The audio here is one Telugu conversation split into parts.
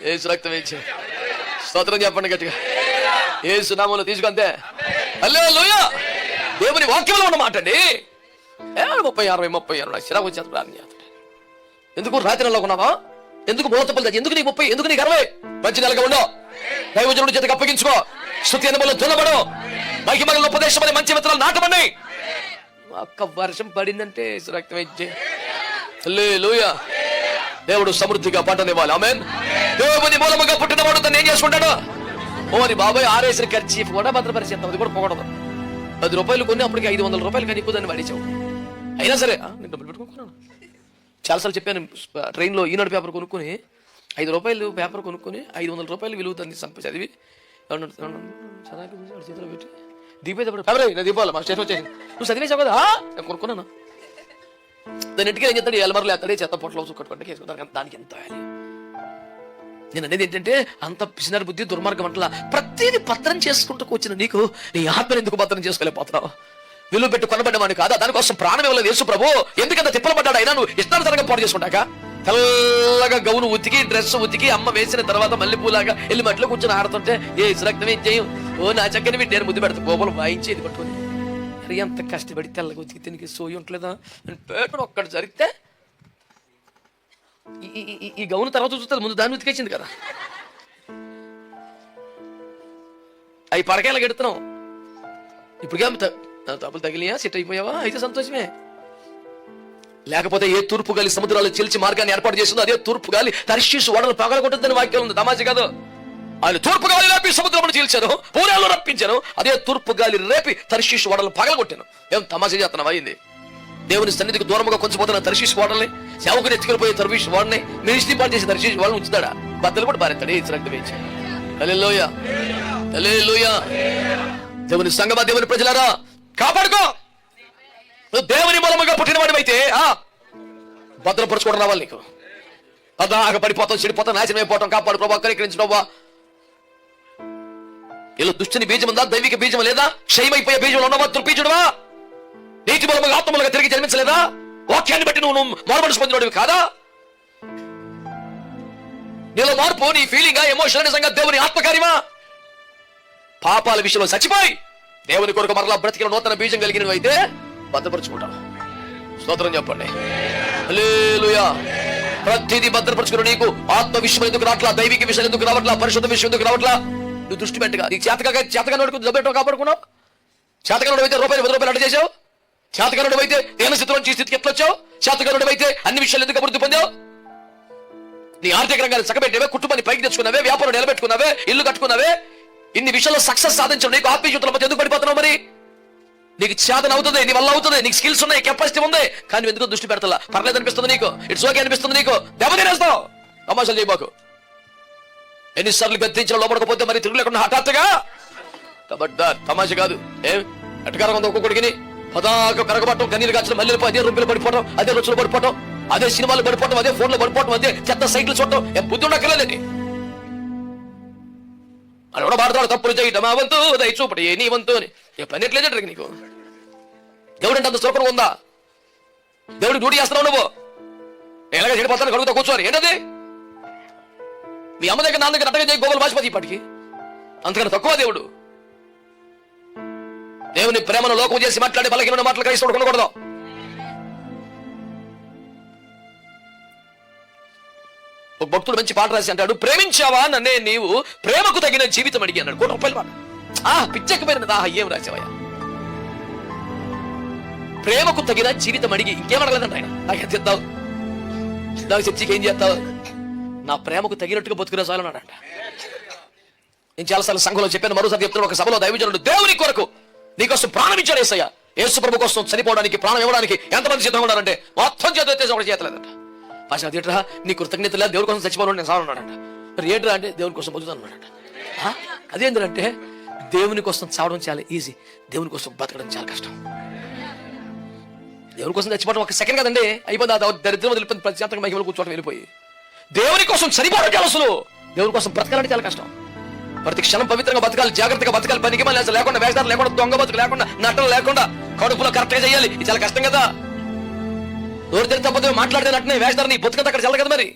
యేసు రక్తం ఇచ్చే స్తోత్రం చెప్పండి గట్టిగా. యేసు నామములో తీసుకుంటే హల్లెలూయా. దేవుని వాక్యంలో ఉన్నమాట అండి. 30, 60 నాకు చిరాకు వచ్చేది ప్రార్థన చేస్తాడు. ఎందుకు రాత్రి నెలలో ఉన్నావా? ఎందుకు మూలతప్పులు? ఎందుకు నీకు 30? ఎందుకు నీకు 60? మంచి నెలగా ఉండవు. దైవజనుడి చేతికి అప్పగించుకో. స్తుతి అనుభవంలో దున్నబడు. మహిమల ఉపదేశం అనే మంచి విత్తనాలు నాటమని. ఒక్క వర్షం పడిందంటే యేసు రక్తం ఇచ్చే హల్లెలూయా. దేవుడు సమృద్ధిగా పంటనివ్వాలి. ఆమేన్. దేవుని మూలముగా పుట్టినవాడు తను ఏం చేసుకుంటాడు? ఓరి బాబాయ్, ఆరేసిన ఖర్చు కూడా భద్రపరిచేద్దాం. అది కూడా పోకూడదు. 10 రూపాయలు కొన్ని అప్పటికి 500 రూపాయలు కానీ ఎక్కువ దాన్ని వాడేసావు. అయినా సరే నేను డబ్బులు పెట్టుకున్నాను. చాలాసార్లు చెప్పాను. ట్రైన్లో ఈనాడు పేపర్ కొనుక్కొని 5 రూపాయలు పేపర్ కొనుక్కొని 500 రూపాయలు విలువ దాన్ని చదివి చేతిలో పెట్టి దీపాలు మా స్టేషన్ వచ్చేసి నువ్వు చదివేసావు కదా నేను కొనుక్కున్నాను. దాని ఇంటికి ఏం చేస్తాడు? ఎలమర్లు వేస్తాడు, చెత్త పొట్టలో కట్టుకుంటే వేసుకుంటాను. దానికి ఎంత వాల్యూ? నేను అనేది ఏంటంటే అంత పిసినారి బుద్ధి, దుర్మార్గం అంటలా ప్రతిదీ భద్రం చేసుకుంటూ వచ్చిన నీకు నీ ఆత్మను ఎందుకు భద్రం చేసుకోలేకపోతున్నావు? విలువ పెట్టి కొనబడ్డవాడిని కాదా? దానికోసం ప్రాణం ఇవ్వలేదు యేసు ప్రభు. ఎందుకంత తిప్పలు పడ్డాడు? అయినా నువ్వు ఇష్టానుసారంగా పాటు చేసుకుంటాక తెల్లగా గౌను ఉతికి డ్రెస్ ఉతికి అమ్మ వేసిన తర్వాత మల్లెపూలాగా వెళ్ళి మట్లో కూర్చొని ఆడుతుంటే యేసు రక్తం ఏం చేయం? ఓ నా చక్కని నేను ముద్దు పెడతా గోపలు వాయించి ఇది పట్టుకొని అరే ఎంత కష్టపడి తెల్లగా ఉతికి తినికి సోయి ఉంటలేదా అని పేపర్ ఒక్కటి జరిగితే ఈ గౌను తర్వాత చూస్తుంది, ముందు దాన్ని ఉతికేసింది కదా. అవి పడకేలా గెడుతున్నాం. ఇప్పుడుగా తప్పులు తగిలియా? సెట్ అయిపోయావా? అయితే సంతోషమే. లేకపోతే ఏ తూర్పు గాలి సముద్రాలు చీల్చి మార్గాన్ని ఏర్పాటు చేసిందో అదే తూర్పు గాలి తర్షీషు ఓడలు పగలగొట్టదని వాక్యం ఉంది. తమాషా కాదు. ఆయన తూర్పు గాలి రేపి సముద్రమును చీల్చాను, పూరాలు రప్పించాను. అదే తూర్పు గాలి రేపి తర్షీషు ఓడలు పగలగొట్టాను. ఏం తమాషా చేస్తున్నావు? అయింది. దేవుని సన్నిధికి దూరంగా కొంచెపోతున్న తర్షీషు ఓడల్ని, సేవకుని ఎత్తుకుపోయే తర్షీషు ఓడని, మినిస్ట్రీ పాటు చేసే తర్షీషు వాళ్ళని ఉంచుతాడా? బద్దలు కూడా బారెత్తాడు. యేసు రక్తం వేయించి. హల్లెలూయా, హల్లెలూయా. దేవుని సంగమా, దేవుని ప్రజలారా కాపాడుకో. దేవుని మూలముగా పుట్టినవాడివైతే భద్రపరచుకోవడం రావాలి నీకు. అదాగా పడిపోతాం, చెడిపోతాం, నాశనం అయిపోవటం. కాపాడు ప్రభా, కనికరించు ప్రభా. ఇలా దుష్టుని బీజం ఉందా? దైవిక బీజం లేదా? క్షయమైపోయే బీజంలో ఉన్నవా? దుర్బీజుడువా? నీతి మూలముగా ఆత్మలుగా తిరిగి జన్మించలేదా? వాక్యాన్ని బట్టి నువ్వు మారుమనసు పొందినవాడివి కాదా? నీలో మార్పు, నీ ఫీలింగ్, ఎమోషన్ నిజంగా దేవుని ఆత్మకార్యమా? పాపాల విషయంలో చచ్చిపోయి దేవుని కొరకు మరలా బ్రతికిన నూతన బీజం కలిగినవి అయితే భద్రపరచుకుంటాం. స్తోత్రం చెప్పండి. హల్లెలూయా. ప్రతిదీ భద్రపరచుకుని నీకు ఆత్మ విషయం ఎందుకు రావట్లా? దైవిక విషయం ఎందుకు రావట్లా? పరిశుద్ధ విషయం ఎందుకు రావట్లా? నువ్వు దృష్టి పెట్టగా నీకు చేతగా నోడుకు జబ్బెట్టో కాపాడుకున్నావు. చేతగానుడు అయితే రూపాయలు 10 రూపాయలు అడ్డ చేసావు. చేతగానుడు అయితే దేన స్థితిలో నుంచి స్థితికి ఎట్లా వచ్చావు? చేతగానుడు అయితే అన్ని విషయాలు ఎందుకు అభివృద్ధి పొందావు? నీ ఆర్థిక రంగాన్ని చక్కబెట్టావే, కుటుంబాన్ని పైకి తెచ్చుకున్నావే, వ్యాపారం నిలబెట్టుకున్నావే, ఇల్లు కట్టుకున్నావే. ఇన్ని విషయాల్లో సక్సెస్ సాధించడం నీకు ఆత్మీయతల మధ్య ఎందుకు పడిపోతున్నావు? మరి నీకు చేతన అవుతుంది, నీ వల్ల అవుతుంది, నీకు స్కిల్స్ ఉన్నాయి, కెపాసిటీ ఉంది. కానీ ఎందుకు దృష్టి పెడతలా? పర్లేదు అనిపిస్తుంది నీకు, ఇట్స్ ఓకే అనిపిస్తుంది నీకు. దెబ్బతినేస్తావు. తమాషాలు చేయబాకు. ఎన్నిసార్లు గద్దించిన లోపడకపోతే మరి తిరుగు లేకుండా హఠాత్తుగా కాబట్టి తమాష కాదు. ఏం ఎట్టకారం ఉంది ఒక్కొక్కడికి? పదాక కరగబట్టం, కన్నీరు కాల్చడం, మళ్ళీ అదే రూపాయలు పడిపోవడం, అదే రుచులు పడిపోవడం, అదే సినిమాలు పడిపోవడం, అదే ఫోన్లో పడిపోవడం, అదే చెత్త సైట్లు చూడటం. ఏం బుద్ధి ఉండక్కర్లేదండి. అని కూడా భారతాడు తప్పులు చేయటం ఆ వంతు దయ చూపటి నీ వంతు అని. ఏ పని ఎట్లేదంటే నీకు దేవుడు అంటే అంత సుఖం ఉందా? దేవుడికి డ్యూటీ చేస్తున్నావు నువ్వు. ఎలాగ చెడిపోతాను కడుగుతా కూర్చోని ఏంటది? మీ అమ్మ దగ్గర నాన్న దగ్గర అట్టగా గోగులు భాషపతి ఇప్పటికి అంతకన్నా తక్కువ దేవుడు. దేవుని ప్రేమను లోకం చేసి మాట్లాడే బలహీన మాటలు క్రైస్తవుడు కొనకూడదు. ఒక భక్తుడు మంచి పాట రాసి అంటాడు, ప్రేమించావా నన్నే నీవు, ప్రేమకు తగిన జీవితం అడిగి అన్నాడు. 1 రూపాయల పాట. పిచ్చకపోయిన ఏం రాసావయ్యా? ప్రేమకు తగిన జీవితం అడిగి ఇంకేం అడగలేదంట ఆయన. నాకు ఎంత చేస్తావు? నాకు చర్చికి ఏం చేస్తావు? నా ప్రేమకు తగినట్టుగా బతుకునే చాలు అన్నాడంట. నేను చాలాసార్లు సంఘంలో చెప్పాను, మరోసారి చెప్తున్నాను. ఒక సభలో దైవజనుడు దేవుని కొరకు నీకోసం ప్రాణం ఇచ్చాడు యేసయ్య. యేసు ప్రభు కోసం చనిపోవడానికి, ప్రాణం ఇవ్వడానికి ఎంతమంది సిద్ధంగా ఉన్నారంటే మొత్తం చేత ఎత్తేసి ఒకటి చేయట్లేదంట. భాష తీటరా, నీ కృతజ్ఞత లేదు, దేవుడి కోసం చచ్చిపోవడం నేను సాగు ఉన్నాడంట. మరి ఏంట్రా అంటే దేవుని కోసం బతుకుతాను అన్నాడంట. అదేంటంటే దేవుని కోసం చావడం చాలా ఈజీ, దేవుని కోసం బతకడం చాలా కష్టం. దేవుని కోసం చచ్చిపోవడం 1 సెకండ్ కదండి, అయిపోయింది. దరిద్రం వదిలిపోయింది, ప్రత్యేకంగా మహిమలు కూర్చోవడం వెళ్ళిపోయి. దేవుని కోసం చనిపోవడం చాలా అసలు, దేవుని కోసం బ్రతకాలంటే చాలా కష్టం. ప్రతి క్షణం పవిత్రంగా బతకాలి, జాగ్రత్తగా బతకాలి, పనికి మళ్ళీ లేకుండా, వేషాలు లేకుండా, దొంగ బతుకు లేకుండా, నటన లేకుండా, కడుపులో కరెక్ట్గా చేయాలి. ఇది చాలా కష్టం కదా. నోరు తెరిచి తప్పదు మాట్లాడితే నటనే వేస్తారు, నీ బతుకంతా అక్కడ చల్ల కదా. మరి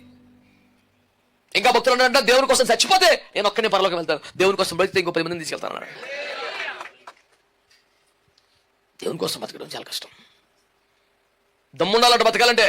ఇంకా భక్తులు అంటే దేవుని కోసం చచ్చిపోతే నేను ఒక్కనే పరలోకం వెళ్తాను, దేవుని కోసం బ్రతికితే ఇంకో 10 మందిని తీసుకెళ్తాను అన్నాడు. దేవుని కోసం బతకడం చాలా కష్టం. దమ్ముండాలంటే బతకాలంటే